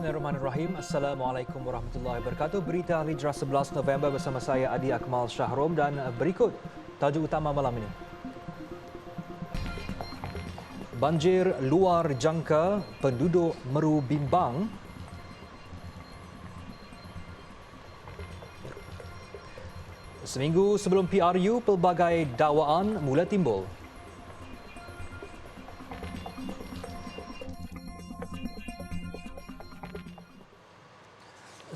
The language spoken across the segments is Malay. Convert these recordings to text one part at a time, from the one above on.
Bismillahirrahmanirrahim. Assalamualaikum warahmatullahi wabarakatuh. Berita Hijrah 11 November bersama saya Adi Akmal Shahrom dan berikut tajuk utama malam ini. Banjir luar jangka, penduduk Meru bimbang. Seminggu sebelum PRU, pelbagai dakwaan mula timbul.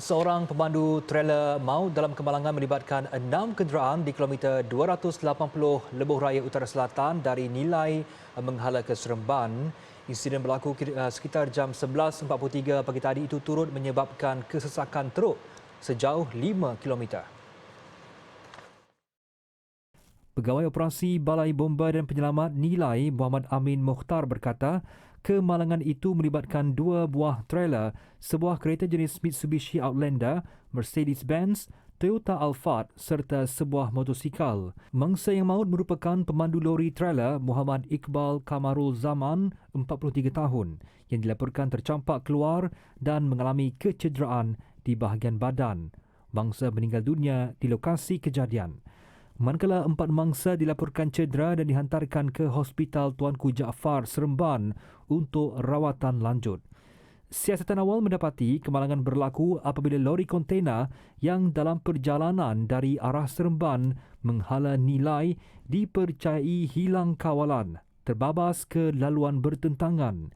Seorang pemandu trailer maut dalam kemalangan melibatkan 6 kenderaan di kilometer 280 Lebuh Raya Utara Selatan dari Nilai menghala ke Seremban. Insiden berlaku sekitar jam 11.43 pagi tadi itu turut menyebabkan kesesakan teruk sejauh 5 kilometer. Pegawai Operasi Balai Bomba dan Penyelamat Nilai Muhammad Amin Mukhtar berkata, kemalangan itu melibatkan 2 buah trailer, sebuah kereta jenis Mitsubishi Outlander, Mercedes-Benz, Toyota Alphard serta sebuah motosikal. Mangsa yang maut merupakan pemandu lori trailer Muhammad Iqbal Kamarul Zaman, 43 tahun, yang dilaporkan tercampak keluar dan mengalami kecederaan di bahagian badan. Mangsa meninggal dunia di lokasi kejadian. Manakala 4 mangsa dilaporkan cedera dan dihantarkan ke Hospital Tuanku Jaafar, Seremban untuk rawatan lanjut. Siasatan awal mendapati kemalangan berlaku apabila lori kontena yang dalam perjalanan dari arah Seremban menghala Nilai dipercayai hilang kawalan, terbabas ke laluan bertentangan.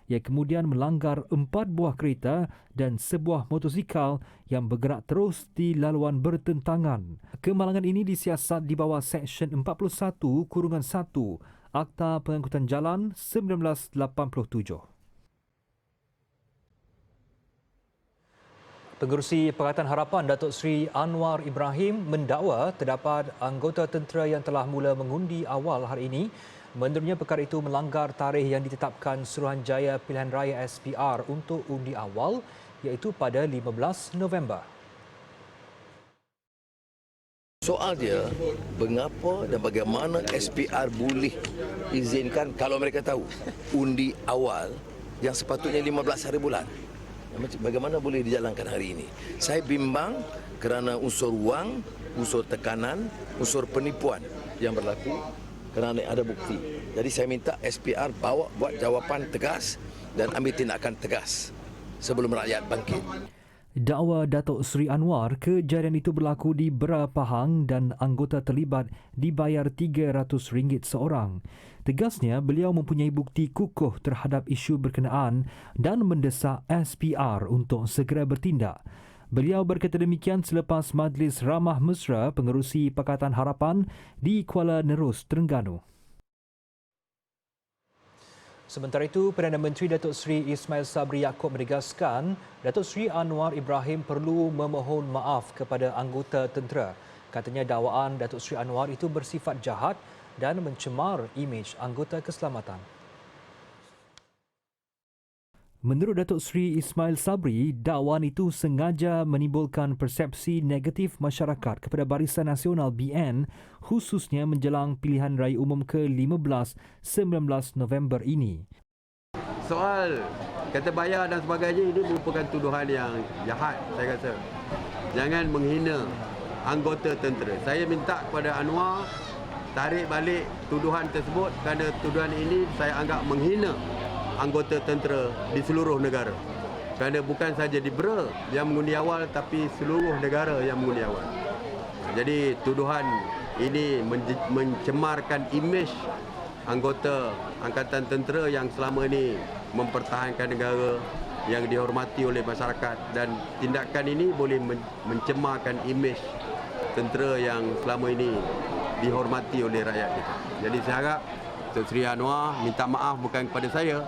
Ia kemudian melanggar 4 buah kereta dan sebuah motosikal yang bergerak terus di laluan bertentangan. Kemalangan ini disiasat di bawah Seksyen 41-1 Akta Pengangkutan Jalan 1987. Pengerusi Pakatan Harapan Datuk Seri Anwar Ibrahim mendakwa terdapat anggota tentera yang telah mula mengundi awal hari ini. Menurutnya, perkara itu melanggar tarikh yang ditetapkan Suruhanjaya Pilihan Raya SPR untuk undi awal, iaitu pada 15 November. Soal dia, mengapa dan bagaimana SPR boleh izinkan kalau mereka tahu undi awal yang sepatutnya 15 hari bulan. Bagaimana boleh dijalankan hari ini? Saya bimbang kerana unsur wang, unsur tekanan, unsur penipuan yang berlaku kerana ada bukti. Jadi saya minta SPR buat jawapan tegas dan ambil tindakan tegas sebelum rakyat bangkit. Dakwa Datuk Seri Anwar, kejadian itu berlaku di Bera Pahang dan anggota terlibat dibayar RM300 seorang. Tegasnya, beliau mempunyai bukti kukuh terhadap isu berkenaan dan mendesak SPR untuk segera bertindak. Beliau berkata demikian selepas Majlis Ramah Mesra Pengerusi Pakatan Harapan di Kuala Nerus, Terengganu. Sementara itu, Perdana Menteri Datuk Seri Ismail Sabri Yaakob menegaskan Datuk Seri Anwar Ibrahim perlu memohon maaf kepada anggota tentera. Katanya dakwaan Datuk Seri Anwar itu bersifat jahat dan mencemar imej anggota keselamatan. Menurut Datuk Seri Ismail Sabri, dakwaan itu sengaja menimbulkan persepsi negatif masyarakat kepada Barisan Nasional BN, khususnya menjelang pilihan raya umum ke-15 19 November ini. Soal kata bayar dan sebagainya ini merupakan tuduhan yang jahat, saya rasa. Jangan menghina anggota tentera. Saya minta kepada Anwar tarik balik tuduhan tersebut kerana tuduhan ini saya anggap menghina anggota tentera di seluruh negara. Kerana bukan saja di Bera yang mengundi awal, tapi seluruh negara yang mengundi awal. Jadi tuduhan ini mencemarkan imej anggota Angkatan Tentera yang selama ini mempertahankan negara, yang dihormati oleh masyarakat, dan tindakan ini boleh mencemarkan imej tentera yang selama ini dihormati oleh rakyat kita. Jadi saya harap Datuk Seri Anwar minta maaf bukan kepada saya,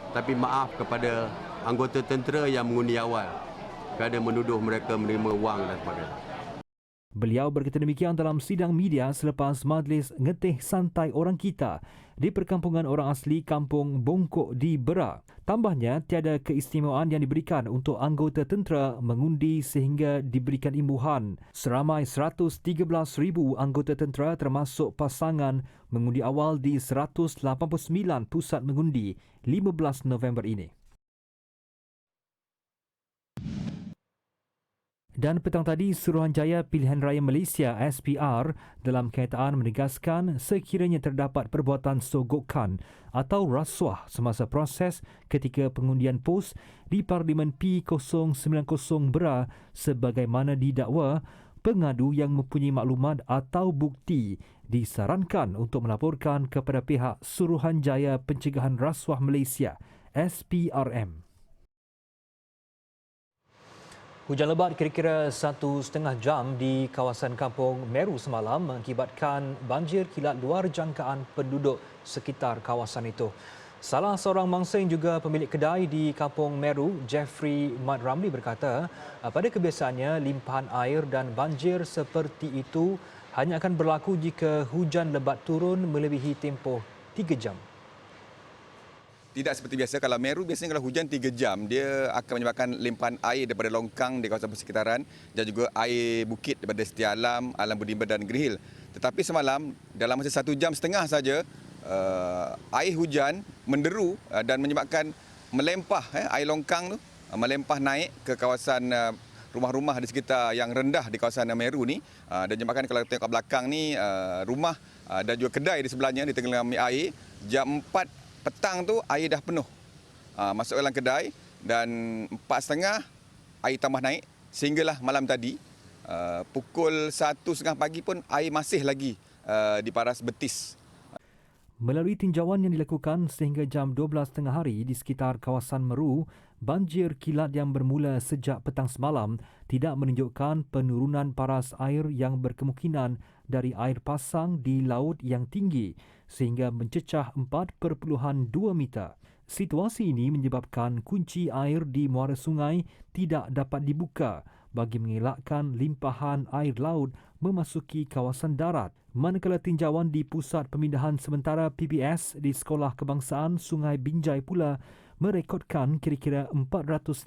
tapi maaf kepada anggota tentera yang mengundi awal kerana menuduh mereka menerima wang dan sebagainya. Beliau berkata demikian dalam sidang media selepas majlis ngetih santai orang kita di perkampungan orang asli Kampung Bongkok di Bera. Tambahnya, tiada keistimewaan yang diberikan untuk anggota tentera mengundi sehingga diberikan imbuhan. Seramai 113,000 anggota tentera termasuk pasangan mengundi awal di 189 pusat mengundi 15 November ini. Dan petang tadi, Suruhanjaya Pilihan Raya Malaysia SPR dalam kenyataan menegaskan sekiranya terdapat perbuatan sogokan atau rasuah semasa proses ketika pengundian pos di Parlimen P090 Bera sebagaimana didakwa, pengadu yang mempunyai maklumat atau bukti disarankan untuk melaporkan kepada pihak Suruhanjaya Pencegahan Rasuah Malaysia SPRM. Hujan lebat kira-kira 1.5 jam di kawasan Kampung Meru semalam mengakibatkan banjir kilat luar jangkaan penduduk sekitar kawasan itu. Salah seorang mangsa yang juga pemilik kedai di Kampung Meru, Jeffrey Mat Ramli berkata, pada kebiasaannya limpahan air dan banjir seperti itu hanya akan berlaku jika hujan lebat turun melebihi tempoh 3 jam. Tidak seperti biasa, kalau Meru biasanya kalau hujan 3 jam, dia akan menyebabkan limpahan air daripada longkang di kawasan persekitaran dan juga air bukit daripada Setia Alam, Alam Berdimba dan Gerihil. Tetapi semalam, dalam masa 1.5 jam saja, air hujan menderu dan menyebabkan melempah air longkang tu, melempah naik ke kawasan rumah-rumah di sekitar yang rendah di kawasan Meru ni. Dan menyebabkan kalau tengok ke belakang ni, rumah dan juga kedai di sebelahnya ditenggelami air. Jam 4 petang tu air dah penuh masuk dalam kedai dan 4.30 air tambah naik sehinggalah malam tadi pukul 1.30 pagi pun air masih lagi di paras betis. Melalui tinjauan yang dilakukan sehingga jam 12 tengah hari di sekitar kawasan Meru, banjir kilat yang bermula sejak petang semalam tidak menunjukkan penurunan paras air yang berkemungkinan dari air pasang di laut yang tinggi sehingga mencecah 4.2 meter. Situasi ini menyebabkan kunci air di muara sungai tidak dapat dibuka bagi mengelakkan limpahan air laut memasuki kawasan darat. Manakala tinjauan di Pusat Pemindahan Sementara PBS di Sekolah Kebangsaan Sungai Binjai pula merekodkan kira-kira 450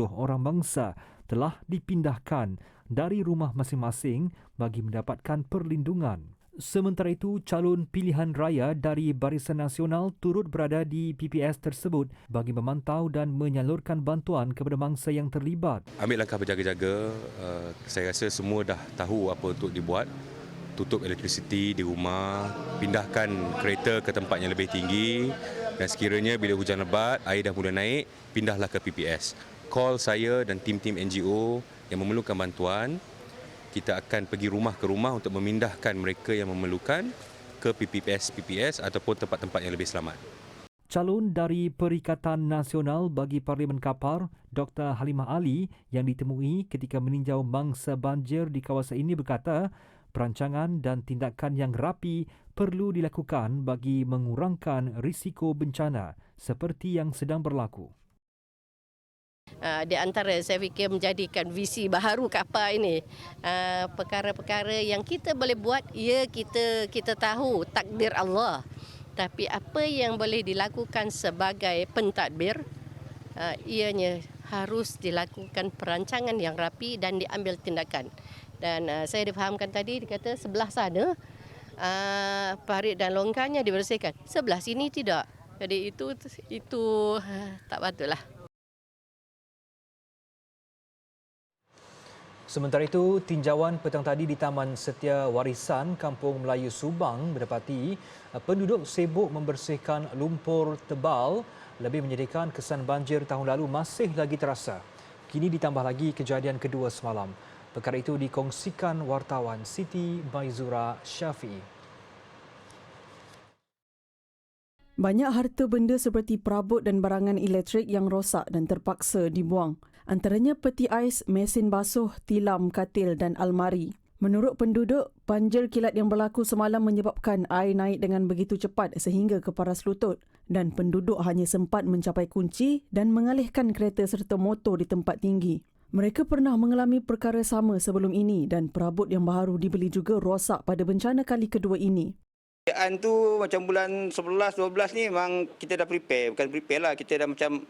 orang bangsa telah dipindahkan dari rumah masing-masing bagi mendapatkan perlindungan. Sementara itu, calon pilihan raya dari Barisan Nasional turut berada di PPS tersebut bagi memantau dan menyalurkan bantuan kepada mangsa yang terlibat. Ambil langkah berjaga-jaga, saya rasa semua dah tahu apa untuk dibuat. Tutup elektrisiti di rumah, pindahkan kereta ke tempat yang lebih tinggi dan sekiranya bila hujan lebat, air dah mula naik, pindahlah ke PPS. Call saya dan tim-tim NGO yang memerlukan bantuan. Kita akan pergi rumah ke rumah untuk memindahkan mereka yang memerlukan ke PPS ataupun tempat-tempat yang lebih selamat. Calon dari Perikatan Nasional bagi Parlimen Kapar, Dr. Halimah Ali yang ditemui ketika meninjau mangsa banjir di kawasan ini berkata, perancangan dan tindakan yang rapi perlu dilakukan bagi mengurangkan risiko bencana seperti yang sedang berlaku. Di antara saya fikir menjadikan visi baharu kapal ini, perkara-perkara yang kita boleh buat, ya kita tahu takdir Allah. Tapi apa yang boleh dilakukan sebagai pentadbir, ianya harus dilakukan perancangan yang rapi dan diambil tindakan. Dan saya difahamkan tadi, dikata sebelah sana parit dan longkangnya dibersihkan, sebelah sini tidak. Jadi itu tak patutlah. Sementara itu, tinjauan petang tadi di Taman Setia Warisan Kampung Melayu Subang mendapati penduduk sibuk membersihkan lumpur tebal lebih menyedihkan kesan banjir tahun lalu masih lagi terasa. Kini ditambah lagi kejadian kedua semalam. Perkara itu dikongsikan wartawan Siti Maizura Syafiee. Banyak harta benda seperti perabot dan barangan elektrik yang rosak dan terpaksa dibuang. Antaranya peti ais, mesin basuh, tilam, katil dan almari. Menurut penduduk, banjir kilat yang berlaku semalam menyebabkan air naik dengan begitu cepat sehingga ke paras lutut dan penduduk hanya sempat mencapai kunci dan mengalihkan kereta serta motor di tempat tinggi. Mereka pernah mengalami perkara sama sebelum ini dan perabot yang baru dibeli juga rosak pada bencana kali kedua ini. Kerjaan tu macam bulan 11, 12 ni memang kita dah prepare. Bukan prepare lah, kita dah macam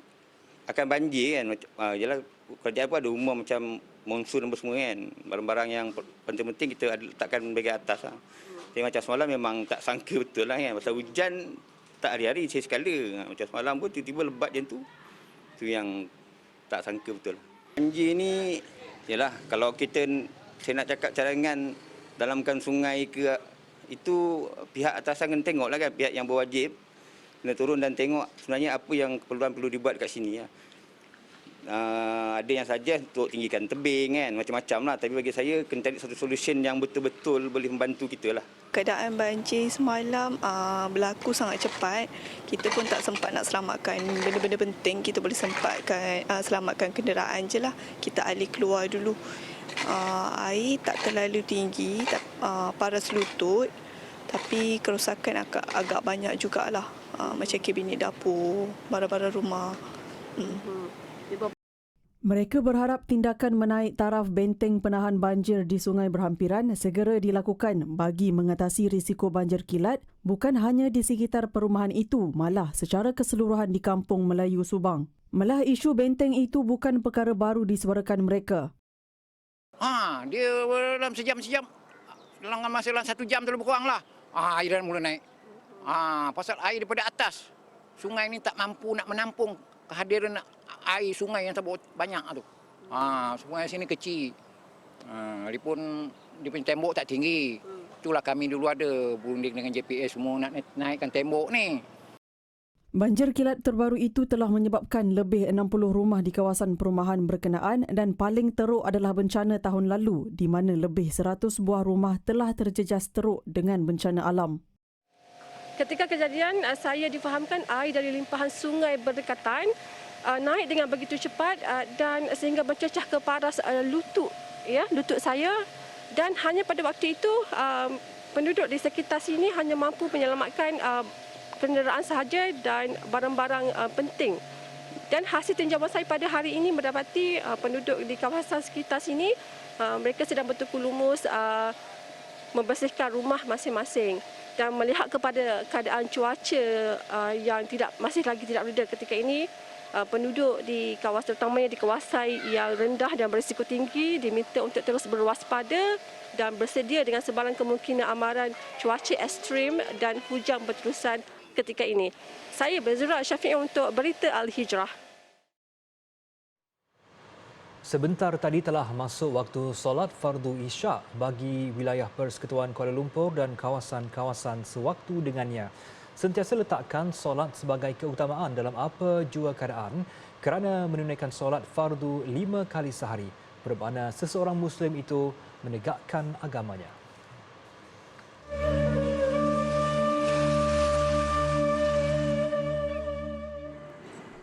akan banjir kan. Yalah, kerjaan pun ada rumah macam monsun apa semua kan. Barang-barang yang penting-penting kita letakkan bahagian atas lah. Tapi macam semalam memang tak sangka betul lah kan. Pasal hujan tak hari-hari, saya sekala. Macam semalam pun tiba-tiba lebat macam tu. Itu yang tak sangka betul. Banjir ni Yalah, kalau saya nak cakap cadangan dalamkan sungai ke, itu pihak atasan kena tengoklah kan, pihak yang berwajib kena turun dan tengok sebenarnya apa yang keperluan perlu dibuat kat sini ya. Ada yang saja untuk tinggikan tebing kan, macam-macam lah. Tapi bagi saya kena cari satu solution yang betul-betul boleh membantu kita lah. Keadaan banjir semalam berlaku sangat cepat. Kita pun tak sempat nak selamatkan benda-benda penting. Kita boleh selamatkan kenderaan je lah. Kita alih keluar dulu. Air tak terlalu tinggi, paras lutut. Tapi kerosakan agak banyak jugalah. Macam kabinet dapur, barang-barang rumah. Mereka berharap tindakan menaik taraf benteng penahan banjir di sungai berhampiran segera dilakukan bagi mengatasi risiko banjir kilat bukan hanya di sekitar perumahan itu, malah secara keseluruhan di Kampung Melayu Subang. Malah isu benteng itu bukan perkara baru disuarakan mereka. Dia dalam sejam, dalam masa 1 jam tu lebih kurang lah. Air dah mula naik. Pasal air daripada atas. Sungai ni tak mampu nak menampung kehadiran air sungai yang terlalu banyak tu. Sungai sini kecil. Dia punya tembok tak tinggi. Itulah kami dulu ada berunding dengan JPS semua nak naikkan tembok ni. Banjir kilat terbaru itu telah menyebabkan lebih 60 rumah di kawasan perumahan berkenaan dan paling teruk adalah bencana tahun lalu di mana lebih 100 buah rumah telah terjejas teruk dengan bencana alam. Ketika kejadian, saya difahamkan air dari limpahan sungai berdekatan naik dengan begitu cepat dan sehingga mencecah ke paras lutut saya, dan hanya pada waktu itu penduduk di sekitar sini hanya mampu menyelamatkan kenderaan sahaja dan barang-barang penting. Dan hasil tinjauan saya pada hari ini mendapati penduduk di kawasan sekitar sini mereka sedang bertukar lumus membersihkan rumah masing-masing. Dan melihat kepada keadaan cuaca yang masih lagi tidak reda ketika ini, penduduk di kawasan terutamanya di kawasan yang rendah dan berisiko tinggi diminta untuk terus berwaspada dan bersedia dengan sebarang kemungkinan amaran cuaca ekstrim dan hujan berterusan ketika ini. Saya Bezura Syafiq untuk Berita Al-Hijrah. Sebentar tadi telah masuk waktu solat fardu Isyak bagi wilayah Persekutuan Kuala Lumpur dan kawasan-kawasan sewaktu dengannya. Sentiasa letakkan solat sebagai keutamaan dalam apa jua keadaan kerana menunaikan solat fardu 5 kali sehari bermakna seseorang Muslim itu menegakkan agamanya.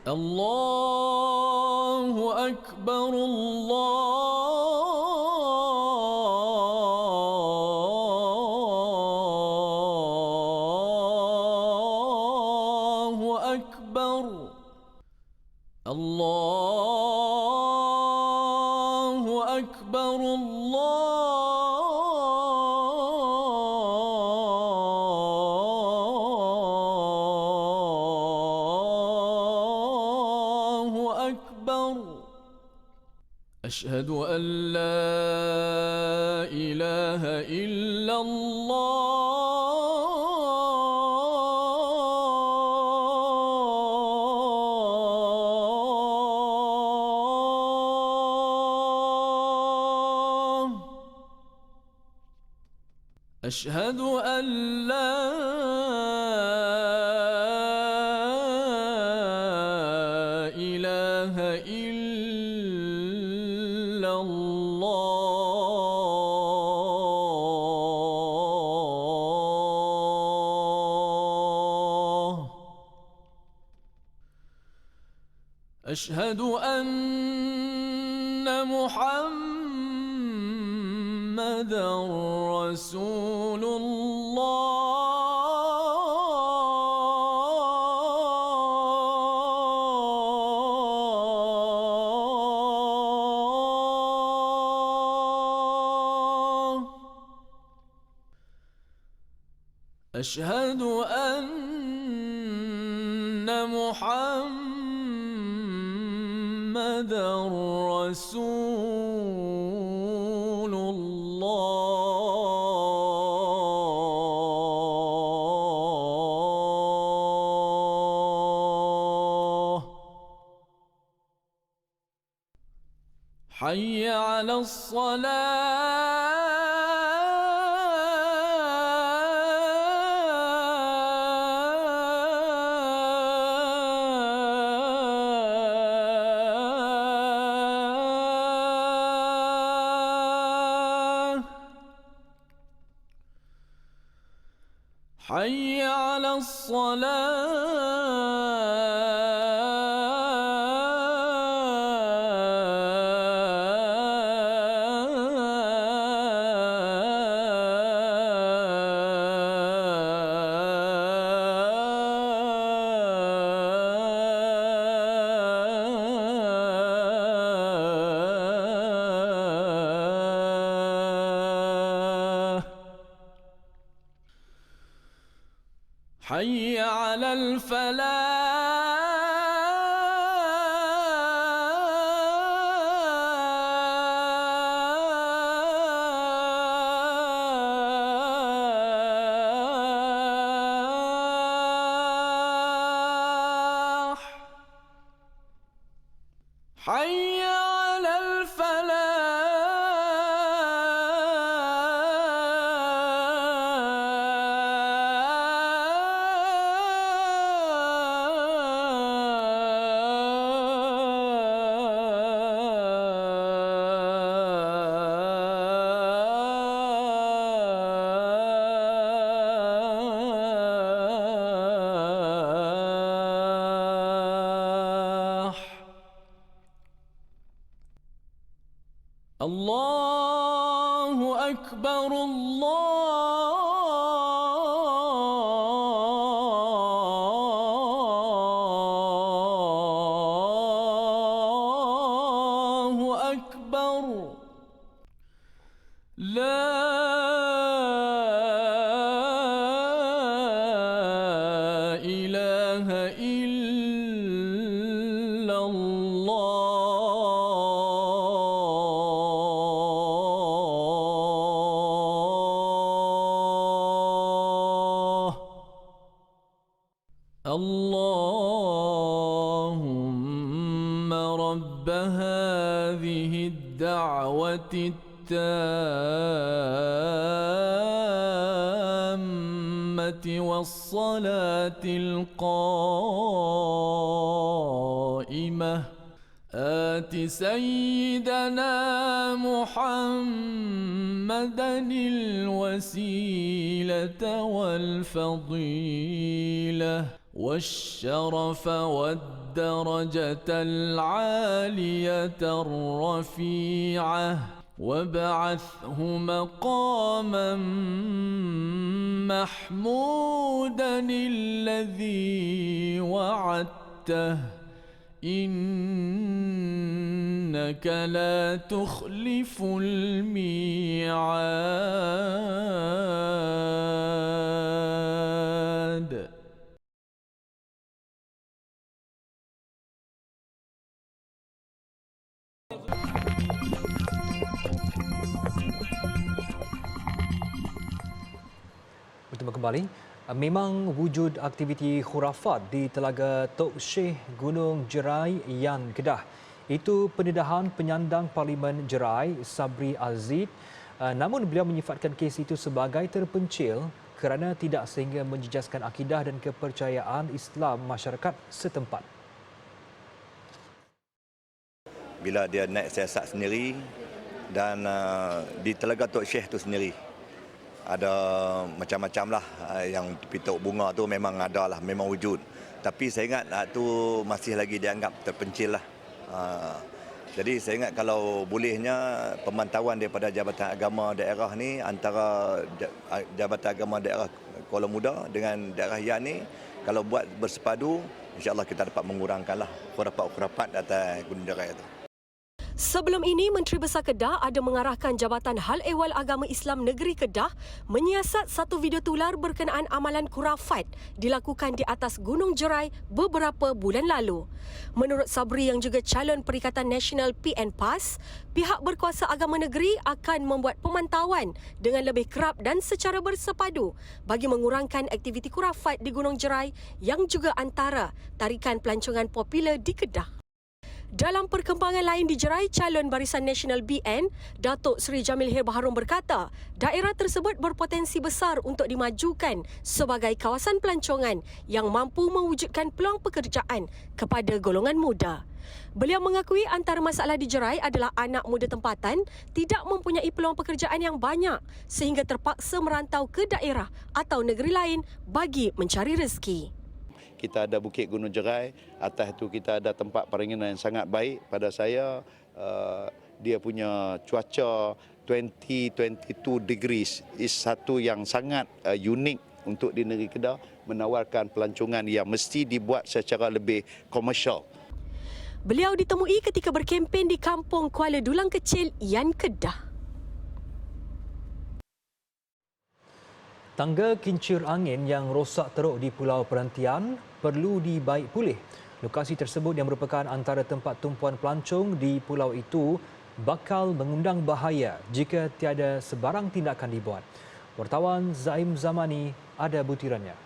Allahu Akbar, Allahu Akbar, Allahu Akbar, أشهد أن لا إله إلا الله أشهد أن لا إله إلا الله أشهد أن محمدًا رسول الله أشهد أن محمدًا رسول الله حي على الصلاة حي على الصلاة حي على الفلاح حي على الفلاح الله أكبر الله أكبر لا إله إلا الله اللهم رب هذه الدعوة التامة والصلاة القائمة آت سيدنا محمدا الوسيلة والفضيلة والشرف والدرجة العالية الرفيعة وابعثه مقاما محمودا الذي وعدته إنك لا تخلف الميعاد. Bertemu kembali. Memang wujud aktiviti khurafat di Telaga Tok Syekh Gunung Jerai, Yan Kedah. Itu pendedahan penyandang Parlimen Jerai, Sabri Azid. Namun beliau menyifatkan kes itu sebagai terpencil kerana tidak sehingga menjejaskan akidah dan kepercayaan Islam masyarakat setempat. Bila dia naik siasat sendiri dan di Telaga Tok Syekh itu sendiri ada macam-macam lah yang pituk bunga tu memang ada lah, memang wujud. Tapi saya ingat tu masih lagi dianggap terpencil lah. Jadi saya ingat kalau bolehnya pemantauan daripada Jabatan Agama Daerah ni antara Jabatan Agama Daerah Kuala Muda dengan daerah Yan ni kalau buat bersepadu, insya-Allah kita dapat mengurangkanlah khurafat-khurafat atas Gunung Jerai itu. Sebelum ini, Menteri Besar Kedah ada mengarahkan Jabatan Hal Ehwal Agama Islam Negeri Kedah menyiasat satu video tular berkenaan amalan khurafat dilakukan di atas Gunung Jerai beberapa bulan lalu. Menurut Sabri yang juga calon Perikatan Nasional PN PAS, pihak berkuasa agama negeri akan membuat pemantauan dengan lebih kerap dan secara bersepadu bagi mengurangkan aktiviti khurafat di Gunung Jerai yang juga antara tarikan pelancongan popular di Kedah. Dalam perkembangan lain di Jerai, calon Barisan Nasional BN, Datuk Seri Jamil Hir Baharun berkata, daerah tersebut berpotensi besar untuk dimajukan sebagai kawasan pelancongan yang mampu mewujudkan peluang pekerjaan kepada golongan muda. Beliau mengakui antara masalah di Jerai adalah anak muda tempatan tidak mempunyai peluang pekerjaan yang banyak sehingga terpaksa merantau ke daerah atau negeri lain bagi mencari rezeki. Kita ada Bukit Gunung Jerai, atas itu kita ada tempat peranginan yang sangat baik. Pada saya, dia punya cuaca 20-22 degrees is satu yang sangat unik untuk di negeri Kedah, menawarkan pelancongan yang mesti dibuat secara lebih komersial. Beliau ditemui ketika berkempen di kampung Kuala Dulang Kecil, Yan Kedah. Tangga kincir angin yang rosak teruk di Pulau Perhentian perlu dibaik pulih. Lokasi tersebut yang merupakan antara tempat tumpuan pelancong di pulau itu bakal mengundang bahaya jika tiada sebarang tindakan dibuat. Wartawan Zaim Zamani ada butirannya.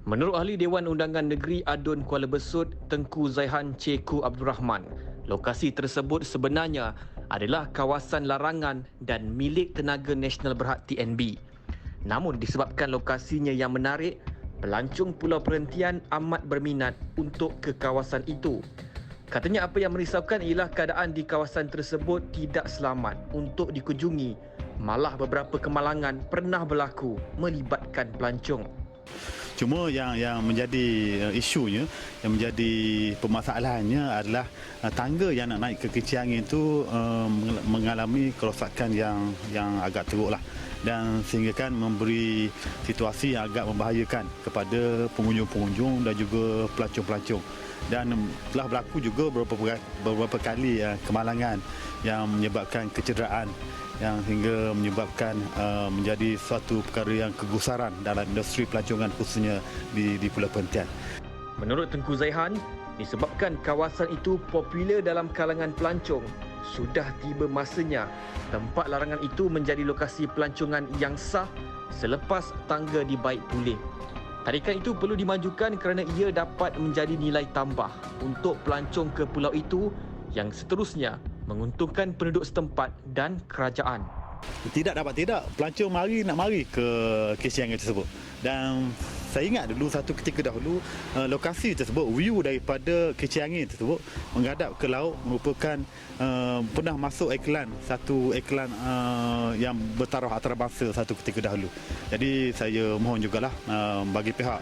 Menurut Ahli Dewan Undangan Negeri Adun Kuala Besut, Tengku Zaihan Ceku Abdul Rahman, lokasi tersebut sebenarnya adalah kawasan larangan dan milik Tenaga Nasional Berhad TNB. Namun disebabkan lokasinya yang menarik, pelancong Pulau Perhentian amat berminat untuk ke kawasan itu. Katanya apa yang merisaukan ialah keadaan di kawasan tersebut tidak selamat untuk dikunjungi. Malah beberapa kemalangan pernah berlaku melibatkan pelancong. Cuma yang menjadi isunya, yang menjadi permasalahannya adalah tangga yang nak naik ke kincir angin itu mengalami kerosakan yang agak teruk lah, dan sehingga kan memberi situasi yang agak membahayakan kepada pengunjung-pengunjung dan juga pelancong-pelancong. Dan telah berlaku juga beberapa kali kemalangan yang menyebabkan kecederaan yang hingga menyebabkan menjadi suatu perkara yang kegusaran dalam industri pelancongan khususnya di Pulau Perhentian. Menurut Tengku Zaihan, disebabkan kawasan itu popular dalam kalangan pelancong, sudah tiba masanya tempat larangan itu menjadi lokasi pelancongan yang sah selepas tangga dibaik pulih. Tarikan itu perlu dimajukan kerana ia dapat menjadi nilai tambah untuk pelancong ke pulau itu yang seterusnya menguntungkan penduduk setempat dan kerajaan. Tidak dapat tidak, pelancong nak mari ke kincir angin tersebut. Dan saya ingat dulu satu ketika dahulu lokasi tersebut, view daripada kincir angin tersebut menghadap ke laut merupakan pernah masuk satu iklan yang bertaraf antarabangsa satu ketika dahulu. Jadi saya mohon jugalah bagi pihak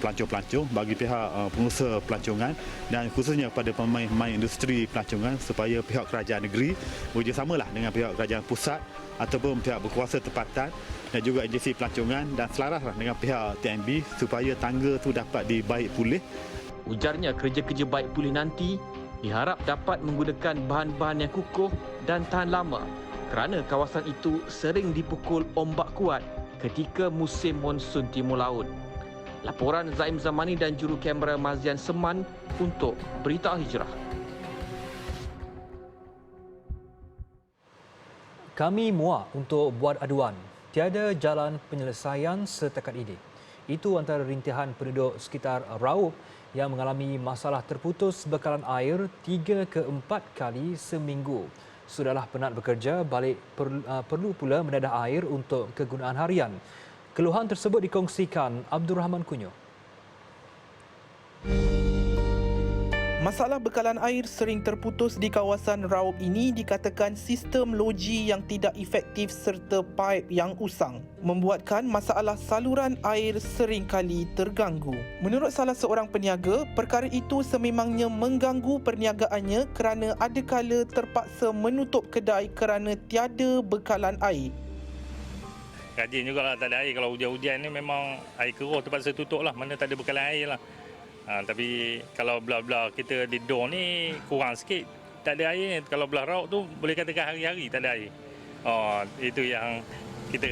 pelancong-pelancong, bagi pihak pengusaha pelancongan dan khususnya pada pemain-pemain industri pelancongan supaya pihak kerajaan negeri bekerjasamalah dengan pihak kerajaan pusat ataupun pihak berkuasa tempatan dan juga agensi pelancongan dan selaraslah dengan pihak TNB supaya tangga itu dapat dibaik pulih. Ujarnya kerja-kerja baik pulih nanti diharap dapat menggunakan bahan-bahan yang kukuh dan tahan lama kerana kawasan itu sering dipukul ombak kuat ketika musim monsun timur laut. Laporan Zaim Zamani dan juru kamera Mazian Seman untuk Berita Hijrah. Kami muak untuk buat aduan. Tiada jalan penyelesaian setakat ini. Itu antara rintihan penduduk sekitar Raub yang mengalami masalah terputus bekalan air 3 ke 4 kali seminggu. Sudahlah penat bekerja, balik perlu pula mendadah air untuk kegunaan harian. Keluhan tersebut dikongsikan Abdul Rahman Kunyo. Masalah bekalan air sering terputus di kawasan Raub ini dikatakan sistem loji yang tidak efektif serta paip yang usang membuatkan masalah saluran air sering kali terganggu. Menurut salah seorang peniaga, perkara itu sememangnya mengganggu perniagaannya kerana adakala terpaksa menutup kedai kerana tiada bekalan air. Rajin jugalah tak ada air. Kalau hujan-hujan ni memang air keruh terpaksa tutup lah. Mana tak ada bekalan air lah. Tapi kalau belah-belah kita di Dor ni kurang sikit. Tak ada air. Kalau belah Raub tu boleh katakan hari-hari tak ada air. Itu yang kita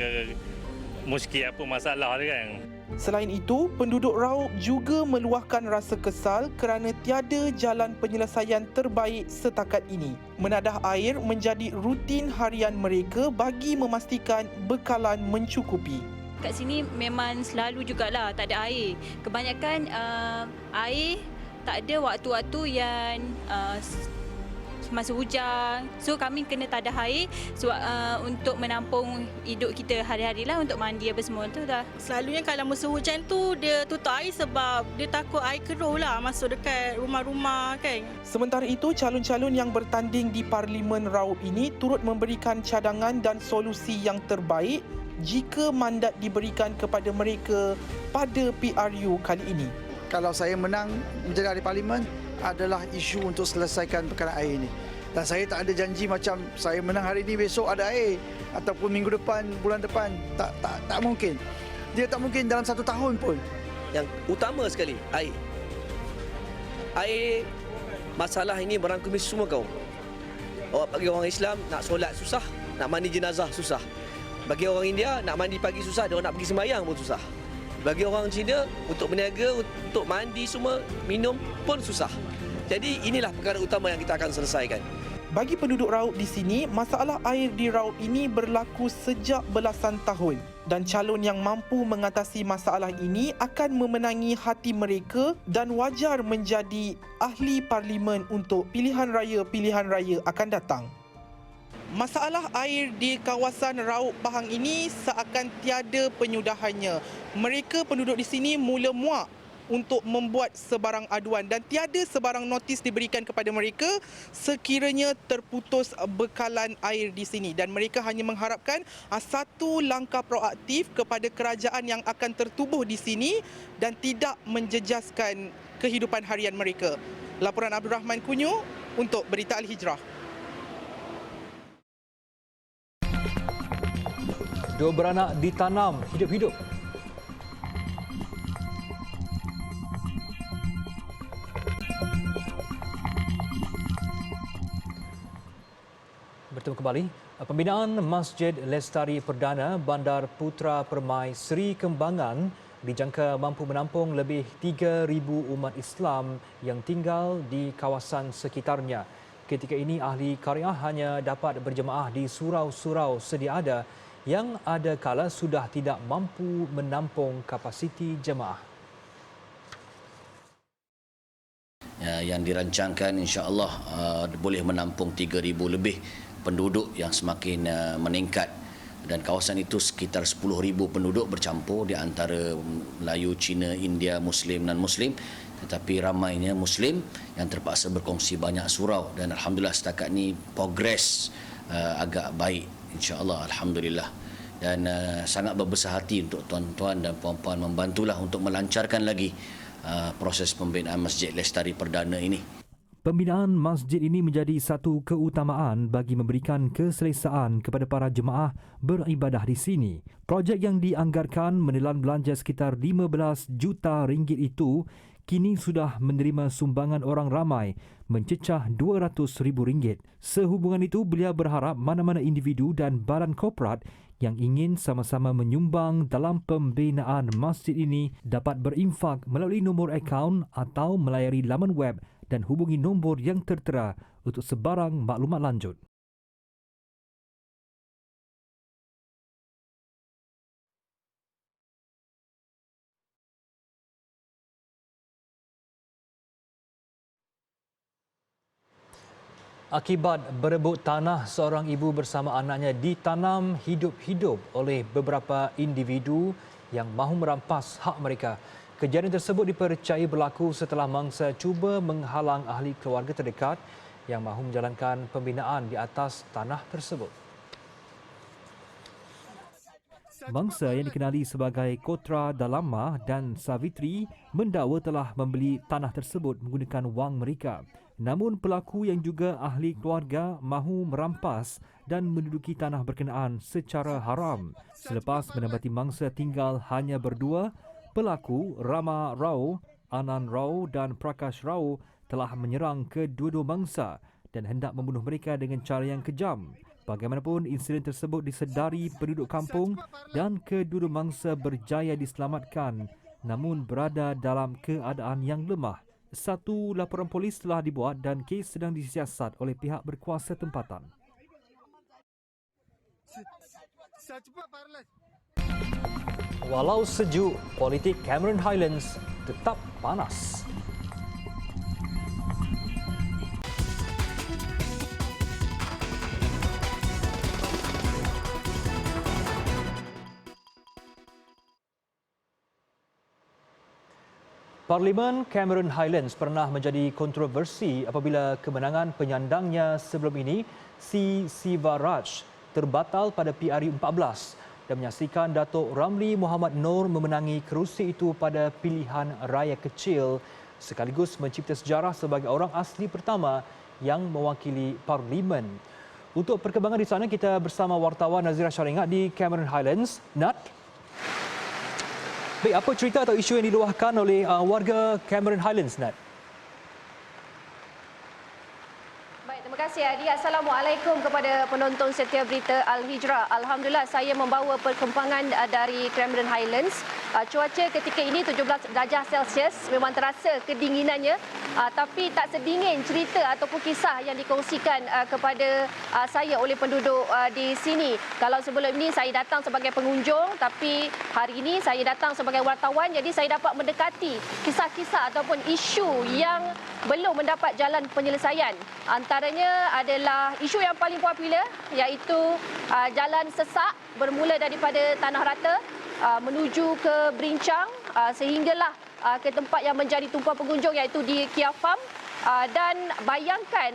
muskil apa masalah dia kan. Selain itu, penduduk Raub juga meluahkan rasa kesal kerana tiada jalan penyelesaian terbaik setakat ini. Menadah air menjadi rutin harian mereka bagi memastikan bekalan mencukupi. Kat sini memang selalu jugalah tak ada air. Kebanyakan air tak ada waktu-waktu yang masa hujan. So kami kena tadah air untuk menampung hidup kita hari-hari lah, untuk mandi apa semua tu dah. Selalunya kalau musim hujan tu dia tutup air sebab dia takut air keruh lah masuk dekat rumah-rumah kan. Sementara itu, calon-calon yang bertanding di Parlimen Raub ini turut memberikan cadangan dan solusi yang terbaik jika mandat diberikan kepada mereka pada PRU kali ini. Kalau saya menang menjadi ahli parlimen, adalah isu untuk selesaikan perkara air ini. Dan saya tak ada janji macam saya menang hari ini besok ada air ataupun minggu depan, bulan depan. Tak mungkin. Dia tak mungkin dalam 1 tahun pun. Yang utama sekali, air. Air, masalah ini merangkumi semua kaum. Bagi orang Islam, nak solat susah, nak mandi jenazah susah. Bagi orang India, nak mandi pagi susah, dia nak pergi sembahyang pun susah. Bagi orang Cina, untuk berniaga, untuk mandi semua, minum pun susah. Jadi inilah perkara utama yang kita akan selesaikan. Bagi penduduk Raub di sini, masalah air di Raub ini berlaku sejak belasan tahun. Dan calon yang mampu mengatasi masalah ini akan memenangi hati mereka dan wajar menjadi ahli parlimen untuk pilihan raya akan datang. Masalah air di kawasan Raub Pahang ini seakan tiada penyudahannya. Mereka penduduk di sini mula muak untuk membuat sebarang aduan dan tiada sebarang notis diberikan kepada mereka sekiranya terputus bekalan air di sini. Dan mereka hanya mengharapkan satu langkah proaktif kepada kerajaan yang akan tertubuh di sini dan tidak menjejaskan kehidupan harian mereka. Laporan Abdul Rahman Kunyu untuk Berita Al-Hijrah. 2 beranak ditanam hidup-hidup. Bertemu kembali. Pembinaan Masjid Lestari Perdana Bandar Putra Permai Seri Kembangan dijangka mampu menampung lebih 3,000 umat Islam yang tinggal di kawasan sekitarnya. Ketika ini, ahli qaryah hanya dapat berjemaah di surau-surau sedia ada yang ada kala sudah tidak mampu menampung kapasiti jemaah. Yang dirancangkan insya-Allah boleh menampung 3,000 lebih penduduk yang semakin meningkat, dan kawasan itu sekitar 10,000 penduduk bercampur di antara Melayu, Cina, India, Muslim dan non-Muslim, tetapi ramainya Muslim yang terpaksa berkongsi banyak surau, dan alhamdulillah setakat ni progres agak baik, insya-Allah, alhamdulillah. Dan sangat berbesar hati untuk tuan-tuan dan puan-puan membantulah untuk melancarkan lagi proses pembinaan Masjid Lestari Perdana ini. Pembinaan masjid ini menjadi satu keutamaan bagi memberikan keselesaan kepada para jemaah beribadah di sini. Projek yang dianggarkan menelan belanja sekitar 15 juta ringgit itu kini sudah menerima sumbangan orang ramai mencecah RM200,000. Sehubungan itu, beliau berharap mana-mana individu dan badan korporat yang ingin sama-sama menyumbang dalam pembinaan masjid ini dapat berinfak melalui nombor akaun atau melayari laman web dan hubungi nombor yang tertera untuk sebarang maklumat lanjut. Akibat berebut tanah, seorang ibu bersama anaknya ditanam hidup-hidup oleh beberapa individu yang mahu merampas hak mereka. Kejadian tersebut dipercayai berlaku setelah mangsa cuba menghalang ahli keluarga terdekat yang mahu menjalankan pembinaan di atas tanah tersebut. Mangsa yang dikenali sebagai Kotra Dalamah dan Savitri mendakwa telah membeli tanah tersebut menggunakan wang mereka. Namun pelaku yang juga ahli keluarga mahu merampas dan menduduki tanah berkenaan secara haram. Selepas menempati mangsa tinggal hanya berdua, pelaku Rama Rao, Anan Rao dan Prakash Rao telah menyerang kedua-dua mangsa dan hendak membunuh mereka dengan cara yang kejam. Bagaimanapun, insiden tersebut disedari penduduk kampung dan kedua-dua mangsa berjaya diselamatkan namun berada dalam keadaan yang lemah. Satu laporan polis telah dibuat dan kes sedang disiasat oleh pihak berkuasa tempatan. Walau sejuk, politik Cameron Highlands tetap panas. Parlimen Cameron Highlands pernah menjadi kontroversi apabila kemenangan penyandangnya sebelum ini, Si Sivaraj, terbatal pada PRU 14 dan menyaksikan Datuk Ramli Muhammad Noor memenangi kerusi itu pada pilihan raya kecil sekaligus mencipta sejarah sebagai orang asli pertama yang mewakili Parlimen. Untuk perkembangan di sana, kita bersama wartawan Nazira Syaringat di Cameron Highlands. Nat? Baik, apa cerita atau isu yang diluahkan oleh warga Cameron Highlands, Nat? Baik, terima kasih Adi. Assalamualaikum kepada penonton setia berita Al-Hijrah. Alhamdulillah, saya membawa perkembangan dari Cameron Highlands. Cuaca ketika ini 17 darjah Celsius, memang terasa kedinginannya, tapi tak sedingin cerita ataupun kisah yang dikongsikan kepada saya oleh penduduk di sini. Kalau sebelum ini saya datang sebagai pengunjung, tapi hari ini saya datang sebagai wartawan, jadi saya dapat mendekati kisah-kisah ataupun isu yang belum mendapat jalan penyelesaian. Antaranya adalah isu yang paling popular, iaitu jalan sesak bermula daripada Tanah Rata menuju ke Berincang sehinggalah ke tempat yang menjadi tumpuan pengunjung, iaitu di Kia Farm. Dan bayangkan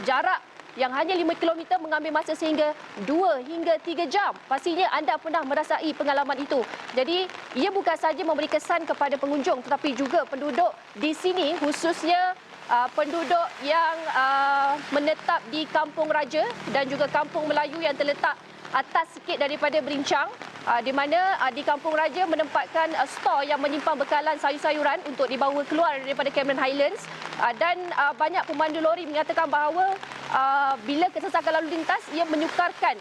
jarak yang hanya 5 km mengambil masa sehingga 2 hingga 3 jam. Pastinya anda pernah merasai pengalaman itu. Jadi ia bukan sahaja memberi kesan kepada pengunjung tetapi juga penduduk di sini, khususnya penduduk yang menetap di Kampung Raja dan juga Kampung Melayu yang terletak atas sikit daripada Berincang, di mana di Kampung Raja menempatkan stor yang menyimpan bekalan sayur-sayuran untuk dibawa keluar daripada Cameron Highlands, dan banyak pemandu lori menyatakan bahawa bila kesesakan lalu lintas, ia menyukarkan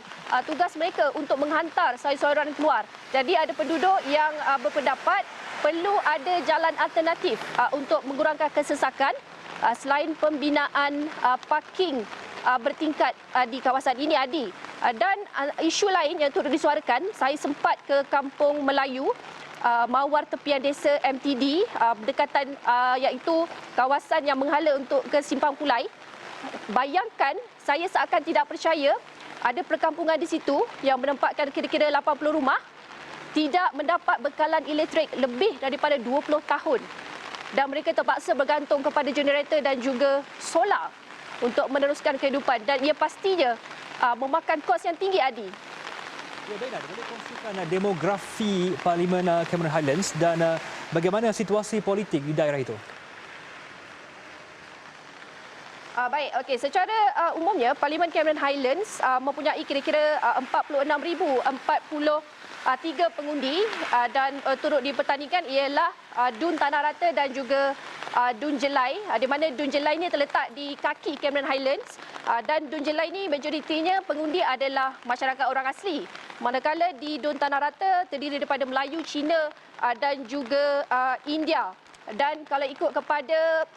tugas mereka untuk menghantar sayur-sayuran keluar. Jadi ada penduduk yang berpendapat perlu ada jalan alternatif untuk mengurangkan kesesakan selain pembinaan parking bertingkat di kawasan ini, Adi. Dan isu lain yang turut disuarakan, saya sempat ke Kampung Melayu, mawar tepian desa MTD, berdekatan iaitu kawasan yang menghala untuk ke Simpang Pulai. Bayangkan, saya seakan tidak percaya ada perkampungan di situ yang menempatkan kira-kira 80 rumah tidak mendapat bekalan elektrik lebih daripada 20 tahun. Dan mereka terpaksa bergantung kepada generator dan juga solar untuk meneruskan kehidupan, dan ia pastinya memakan kos yang tinggi, Adi. Ya, baiklah, boleh kongsikan demografi Parlimen Cameron Highlands dan bagaimana situasi politik di daerah itu? Baik, okey. Secara umumnya, Parlimen Cameron Highlands mempunyai kira-kira 46,043 pengundi, dan turut dipertandingkan ialah Dun Tanah Rata dan juga Dun Jelai, di mana Dun Jelai ini terletak di kaki Cameron Highlands, dan Dun Jelai ini majoritinya pengundi adalah masyarakat orang asli. Manakala di Dun Tanah Rata terdiri daripada Melayu, Cina dan juga India. Dan kalau ikut kepada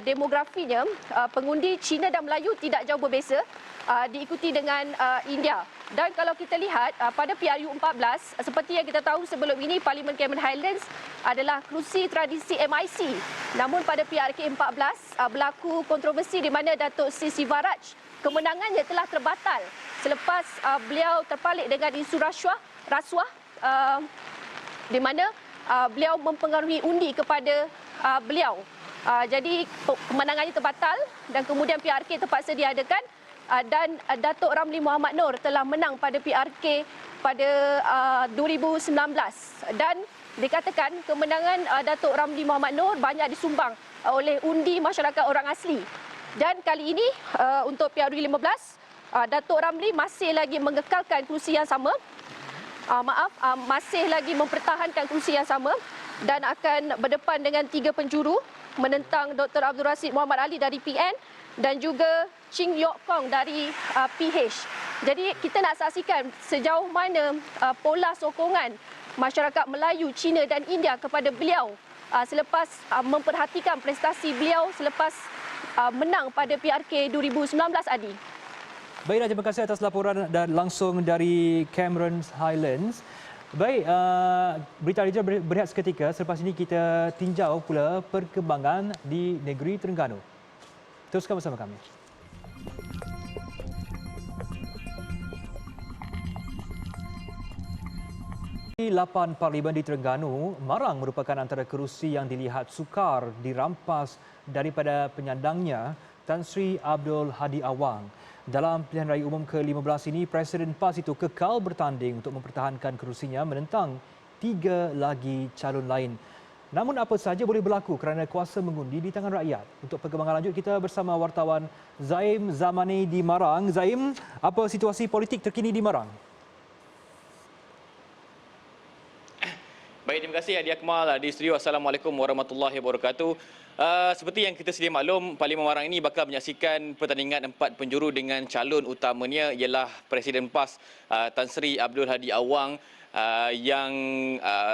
demografinya, pengundi Cina dan Melayu tidak jauh berbeza, diikuti dengan India. Dan kalau kita lihat pada PRU 14, seperti yang kita tahu sebelum ini, Parlimen Cameron Highlands adalah kerusi tradisi MIC. Namun pada PRK 14 berlaku kontroversi di mana Datuk Si Sivaraj kemenangannya telah terbatal selepas beliau terpalit dengan isu rasuah di mana beliau mempengaruhi undi kepada beliau. Jadi kemenangannya terbatal dan kemudian PRK terpaksa diadakan, dan Datuk Ramli Muhammad Noor telah menang pada PRK pada 2019, dan dikatakan kemenangan Datuk Ramli Muhammad Noor banyak disumbang oleh undi masyarakat orang asli. Dan kali ini untuk PRU 15, Datuk Ramli masih lagi mengekalkan kerusi yang sama. Masih lagi mempertahankan kerusi yang sama dan akan berdepan dengan 3 penjuru menentang Dr. Abdul Rasid Muhammad Ali dari PN dan juga Ching Yok Kong dari PH. Jadi kita nak saksikan sejauh mana pola sokongan masyarakat Melayu, Cina dan India kepada beliau selepas memperhatikan prestasi beliau selepas menang pada PRK 2019, Adi. Baiklah, terima kasih atas laporan dan langsung dari Cameron Highlands. Baik, berita Al-Hijrah berehat seketika. Selepas ini kita tinjau pula perkembangan di negeri Terengganu. Teruskan bersama kami. 8 Parlimen di Terengganu, Marang merupakan antara kerusi yang dilihat sukar dirampas daripada penyandangnya, Tan Sri Abdul Hadi Awang. Dalam pilihan raya umum ke-15 ini, Presiden PAS itu kekal bertanding untuk mempertahankan kerusinya menentang 3 lagi calon lain. Namun apa sahaja boleh berlaku kerana kuasa mengundi di tangan rakyat. Untuk perkembangan lanjut, kita bersama wartawan Zaim Zamani di Marang. Zaim, apa situasi politik terkini di Marang? Baik, terima kasih Adi Akmal di studio. Assalamualaikum warahmatullahi wabarakatuh. Seperti yang kita sedia maklum, Parlimen Marang ini bakal menyaksikan pertandingan 4 penjuru dengan calon utamanya ialah Presiden PAS Tan Sri Abdul Hadi Awang yang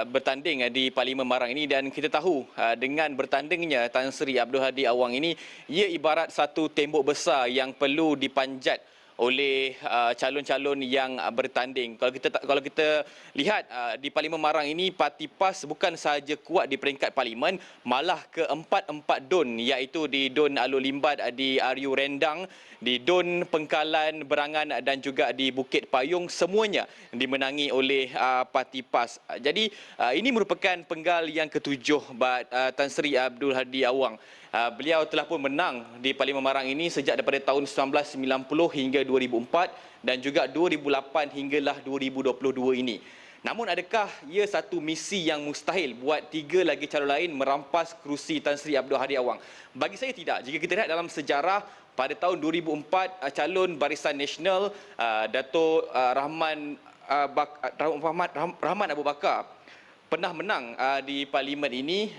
bertanding di Parlimen Marang ini. Dan kita tahu dengan bertandingnya Tan Sri Abdul Hadi Awang ini, ia ibarat satu tembok besar yang perlu dipanjat oleh calon-calon yang bertanding. Kalau kita lihat di Parlimen Marang ini, Parti PAS bukan sahaja kuat di peringkat parlimen, malah ke-4 DUN, iaitu di DUN Alor Limbat, di Ariu Rendang, di DUN Pengkalan Berangan dan juga di Bukit Payung, semuanya dimenangi oleh Parti PAS. Jadi ini merupakan penggal yang ke-7 Tan Sri Abdul Hadi Awang. Beliau telah pun menang di Parlimen Marang ini sejak daripada tahun 1990 hingga 2004 dan juga 2008 hinggalah 2022 ini. Namun adakah ia satu misi yang mustahil buat 3 lagi calon lain merampas kerusi Tan Sri Abdul Hadi Awang? Bagi saya tidak. Jika kita lihat dalam sejarah, pada tahun 2004 calon Barisan Nasional Dato' Rahman Abu Bakar pernah menang di parlimen ini,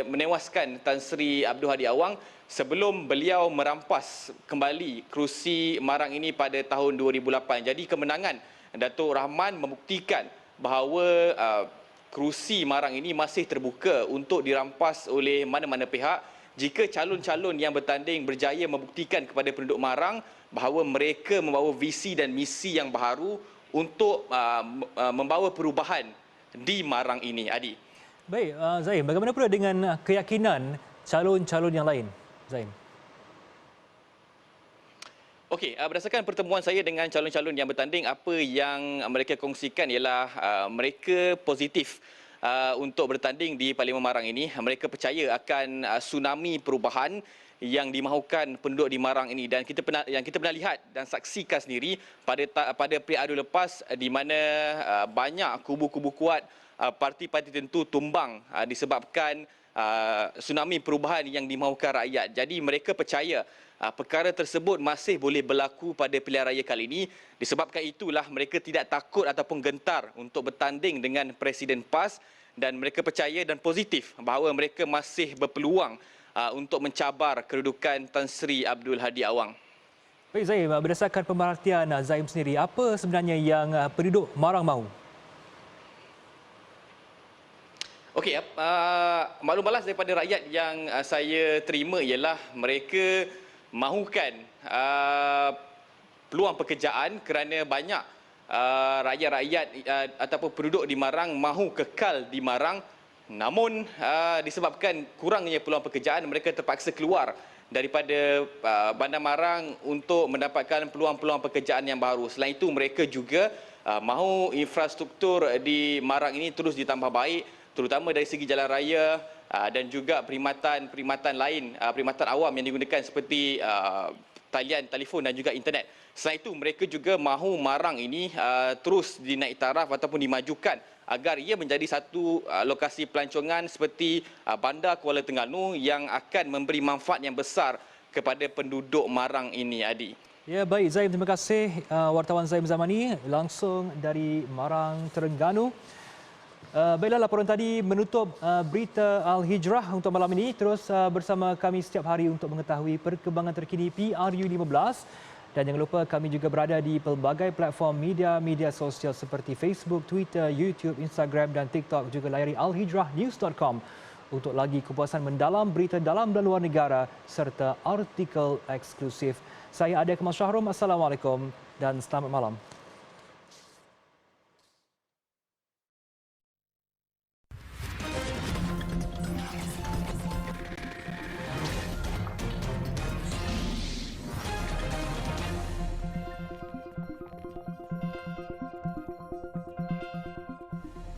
menewaskan Tan Sri Abdul Hadi Awang sebelum beliau merampas kembali kerusi Marang ini pada tahun 2008. Jadi kemenangan Dato' Rahman membuktikan bahawa kerusi Marang ini masih terbuka untuk dirampas oleh mana-mana pihak jika calon-calon yang bertanding berjaya membuktikan kepada penduduk Marang bahawa mereka membawa visi dan misi yang baharu untuk membawa perubahan di Marang ini, Adi. Baik, Zaim, bagaimana pula dengan keyakinan calon-calon yang lain, Zaim? Okey, berdasarkan pertemuan saya dengan calon-calon yang bertanding, apa yang mereka kongsikan ialah mereka positif untuk bertanding di Parlimen Marang ini. Mereka percaya akan tsunami perubahan yang dimahukan penduduk di Marang ini, dan kita pernah lihat dan saksikan sendiri pada periode lepas di mana banyak kubu-kubu kuat parti-parti tertentu tumbang disebabkan tsunami perubahan yang dimahukan rakyat. Jadi mereka percaya perkara tersebut masih boleh berlaku pada pilihan raya kali ini. Disebabkan itulah mereka tidak takut ataupun gentar untuk bertanding dengan Presiden PAS, dan mereka percaya dan positif bahawa mereka masih berpeluang untuk mencabar kedudukan Tan Sri Abdul Hadi Awang. Baik, Zaim, berdasarkan pemerhatian Zaim sendiri, apa sebenarnya yang penduduk Marang mahu? Okey, maklum balas daripada rakyat yang saya terima ialah mereka mahukan peluang pekerjaan kerana banyak rakyat-rakyat ataupun penduduk di Marang mahu kekal di Marang. Namun disebabkan kurangnya peluang pekerjaan, mereka terpaksa keluar daripada Bandar Marang untuk mendapatkan peluang-peluang pekerjaan yang baru. Selain itu, mereka juga mahu infrastruktur di Marang ini terus ditambah baik, terutama dari segi jalan raya dan juga perkhidmatan lain, perkhidmatan awam yang digunakan seperti talian telefon dan juga internet. Selain itu, mereka juga mahu Marang ini terus dinaik taraf ataupun dimajukan agar ia menjadi satu lokasi pelancongan seperti Bandar Kuala Terengganu yang akan memberi manfaat yang besar kepada penduduk Marang ini, Adi. Ya, baik Zaim, terima kasih wartawan Zaim Zamani langsung dari Marang, Terengganu. Baiklah, laporan tadi menutup berita Al-Hijrah untuk malam ini. Terus bersama kami setiap hari untuk mengetahui perkembangan terkini PRU15. Dan jangan lupa kami juga berada di pelbagai platform media sosial seperti Facebook, Twitter, YouTube, Instagram dan TikTok. Juga layari alhijrahnews.com untuk lagi kupasan mendalam berita dalam dan luar negara serta artikel eksklusif. Saya Adi Akmal Syahrum. Assalamualaikum dan selamat malam.